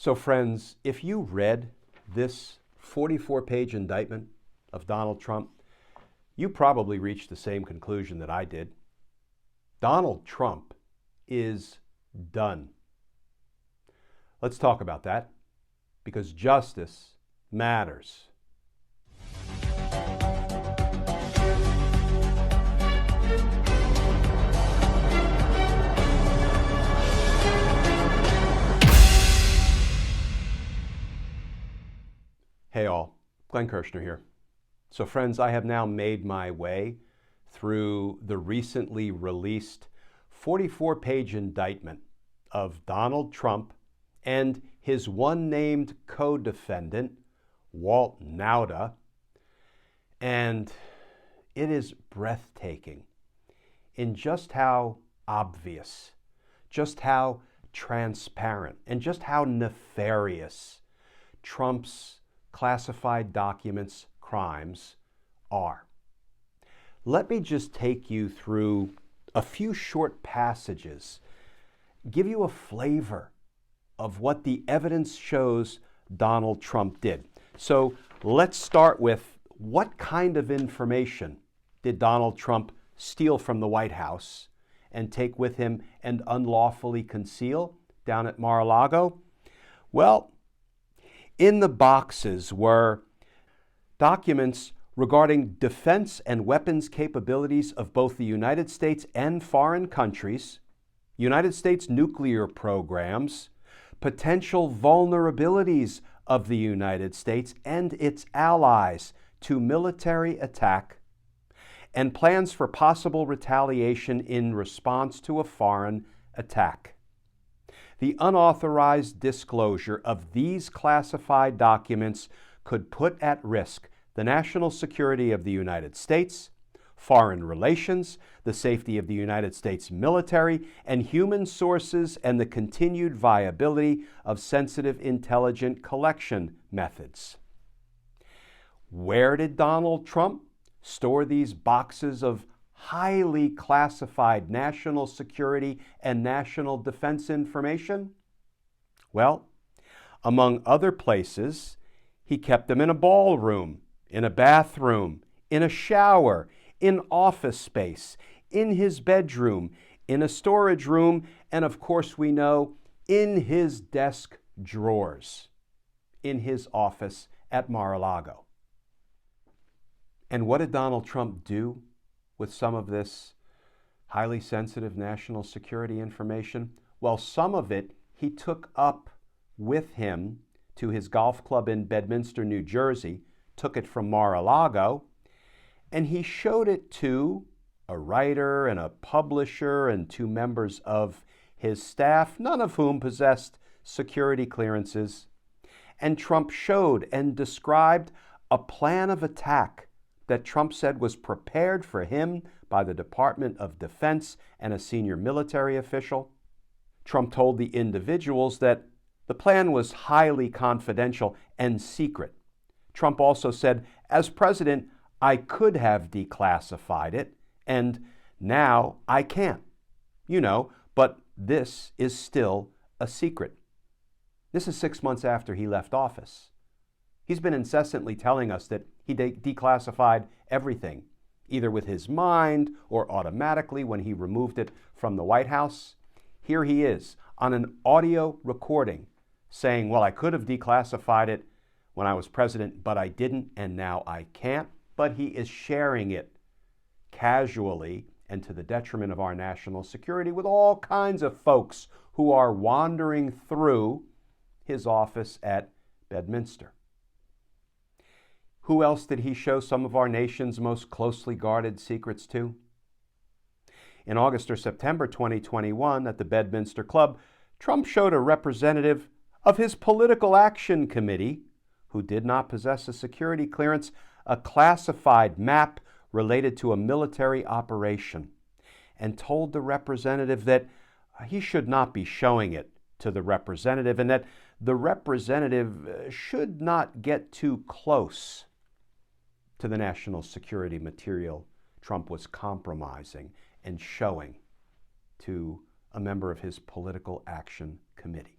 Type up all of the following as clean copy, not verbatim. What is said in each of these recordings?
So friends, if you read this 44-page indictment of Donald Trump, you probably reached the same conclusion that I did. Donald Trump is done. Let's talk about that, because justice matters. Hey all, Glenn Kirshner here. So friends, I have now made my way through the recently released 44-page indictment of Donald Trump and his one named co-defendant, Walt Nauta. And it is breathtaking in just how obvious, just how transparent, and just how nefarious Trump's classified documents crimes are. Let me just take you through a few short passages, give you a flavor of what the evidence shows Donald Trump did. So let's start with, what kind of information did Donald Trump steal from the White House and take with him and unlawfully conceal down at Mar-a-Lago? Well, in the boxes were documents regarding defense and weapons capabilities of both the United States and foreign countries, United States nuclear programs, potential vulnerabilities of the United States and its allies to military attack, and plans for possible retaliation in response to a foreign attack. The unauthorized disclosure of these classified documents could put at risk the national security of the United States, foreign relations, the safety of the United States military, and human sources, and the continued viability of sensitive intelligence collection methods. Where did Donald Trump store these boxes of highly classified national security and national defense information? Well, among other places, he kept them in a ballroom, in a bathroom, in a shower, in office space, in his bedroom, in a storage room, and of course we know, in his desk drawers, in his office at Mar-a-Lago. And what did Donald Trump do with some of this highly sensitive national security information? Well, some of it he took up with him to his golf club in Bedminster, New Jersey, took it from Mar-a-Lago, and he showed it to a writer and a publisher and two members of his staff, none of whom possessed security clearances. And Trump showed and described a plan of attack that Trump said was prepared for him by the Department of Defense and a senior military official. Trump told the individuals that the plan was highly confidential and secret. Trump also said, as president, I could have declassified it, and now I can't. But this is still a secret. This is 6 months after he left office. He's been incessantly telling us that he declassified everything, either with his mind or automatically when he removed it from the White House. Here he is on an audio recording saying, well, I could have declassified it when I was president, but I didn't, and now I can't. But he is sharing it casually and to the detriment of our national security with all kinds of folks who are wandering through his office at Bedminster. Who else did he show some of our nation's most closely guarded secrets to? In August or September 2021 at the Bedminster Club, Trump showed a representative of his Political Action Committee, who did not possess a security clearance, a classified map related to a military operation, and told the representative that he should not be showing it to the representative and that the representative should not get too close to the national security material Trump was compromising and showing to a member of his Political Action Committee.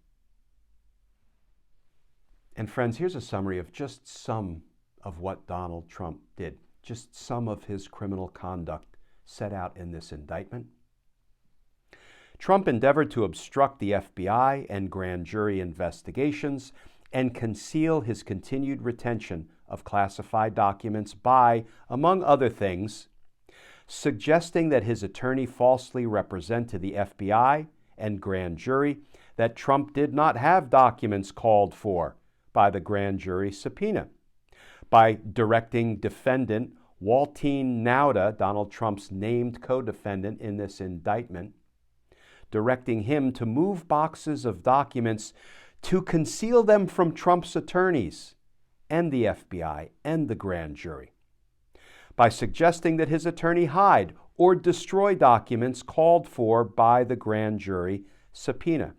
And friends, here's a summary of just some of what Donald Trump did, just some of his criminal conduct set out in this indictment. Trump endeavored to obstruct the FBI and grand jury investigations and conceal his continued retention of classified documents by, among other things, suggesting that his attorney falsely represent to the FBI and grand jury that Trump did not have documents called for by the grand jury subpoena, by directing defendant Waltine Nauta, Donald Trump's named co-defendant in this indictment, directing him to move boxes of documents to conceal them from Trump's attorneys and the FBI and the grand jury, by suggesting that his attorney hide or destroy documents called for by the grand jury subpoena,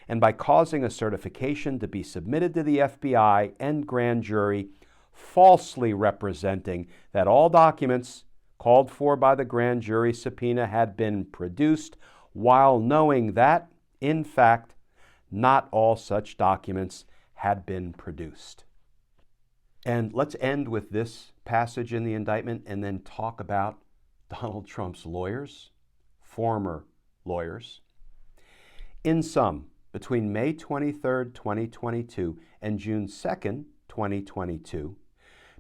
and by causing a certification to be submitted to the FBI and grand jury falsely representing that all documents called for by the grand jury subpoena had been produced, while knowing that, in fact, not all such documents had been produced. And let's end with this passage in the indictment and then talk about Donald Trump's lawyers, former lawyers. In sum, between May 23, 2022 and June 2, 2022,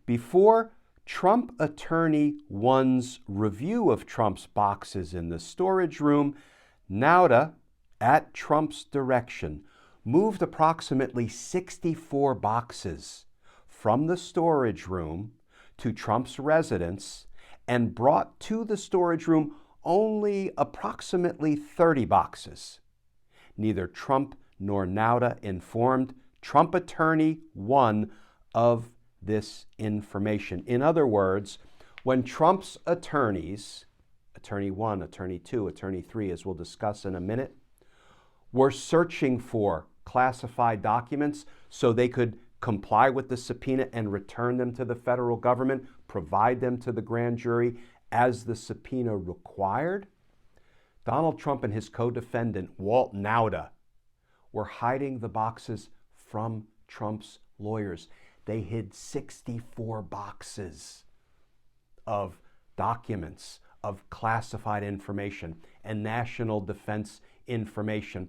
before Trump Attorney 1's review of Trump's boxes in the storage room, Nauta, at Trump's direction, moved approximately 64 boxes from the storage room to Trump's residence and brought to the storage room only approximately 30 boxes. Neither Trump nor Nauta informed Trump Attorney 1 of this information. In other words, when Trump's attorneys, Attorney 1, Attorney 2, Attorney 3, as we'll discuss in a minute, were searching for classified documents so they could comply with the subpoena and return them to the federal government, provide them to the grand jury as the subpoena required, Donald Trump and his co-defendant, Walt Nauta, were hiding the boxes from Trump's lawyers. They hid 64 boxes of documents, of classified information and national defense information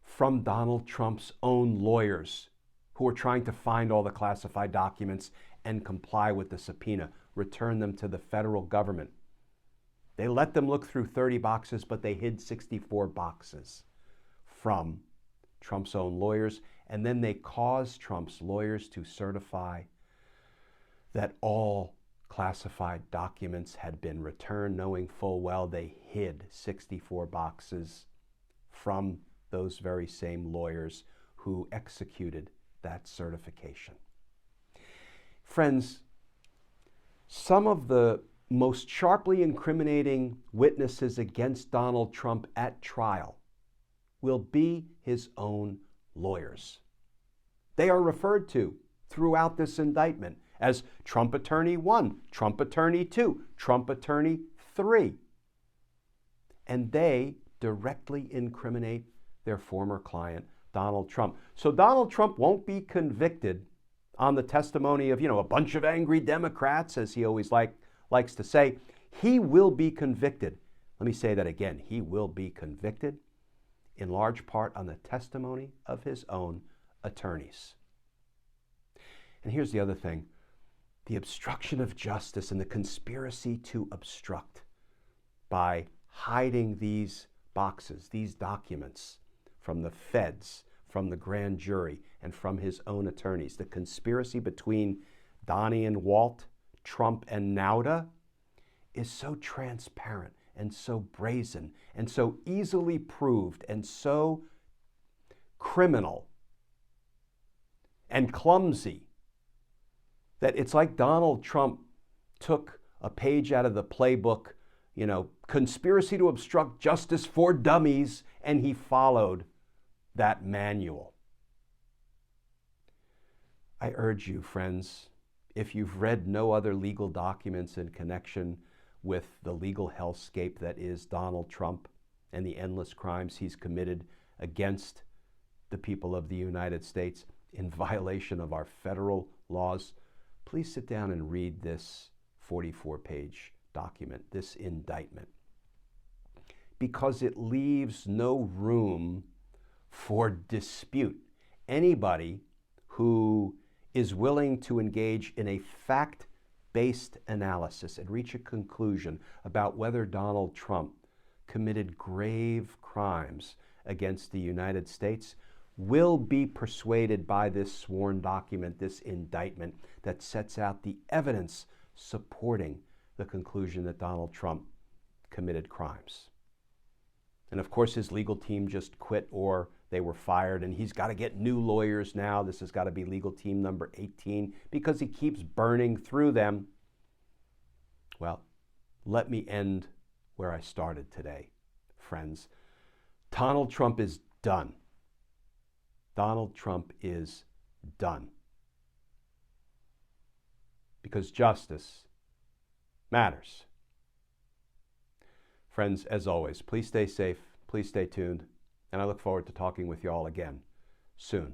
from Donald Trump's own lawyers who were trying to find all the classified documents and comply with the subpoena, return them to the federal government. They let them look through 30 boxes, but they hid 64 boxes from Trump's own lawyers, and then they caused Trump's lawyers to certify that all classified documents had been returned, knowing full well they hid 64 boxes from those very same lawyers who executed that certification. Friends, some of the most sharply incriminating witnesses against Donald Trump at trial will be his own lawyers. They are referred to throughout this indictment as Trump Attorney 1, Trump Attorney 2, Trump Attorney 3. And they directly incriminate their former client, Donald Trump. So Donald Trump won't be convicted on the testimony of, a bunch of angry Democrats, as he always likes to say. He will be convicted. Let me say that again. He will be convicted in large part on the testimony of his own attorneys. And here's the other thing. The obstruction of justice and the conspiracy to obstruct by hiding these boxes, these documents from the feds, from the grand jury, and from his own attorneys. The conspiracy between Donnie and Walt, Trump and Nauta is so transparent and so brazen and so easily proved and so criminal and clumsy that it's like Donald Trump took a page out of the playbook, conspiracy to obstruct justice for dummies, and he followed that manual. I urge you, friends, if you've read no other legal documents in connection with the legal hellscape that is Donald Trump and the endless crimes he's committed against the people of the United States, in violation of our federal laws, please sit down and read this 44-page document, this indictment, because it leaves no room for dispute. Anybody who is willing to engage in a fact-based analysis and reach a conclusion about whether Donald Trump committed grave crimes against the United States will be persuaded by this sworn document, this indictment that sets out the evidence supporting the conclusion that Donald Trump committed crimes. And of course, his legal team just quit or they were fired, and he's got to get new lawyers now. This has got to be legal team number 18 because he keeps burning through them. Well, let me end where I started today, friends. Donald Trump is done. Donald Trump is done. Because justice matters. Friends, as always, please stay safe, please stay tuned, and I look forward to talking with you all again soon.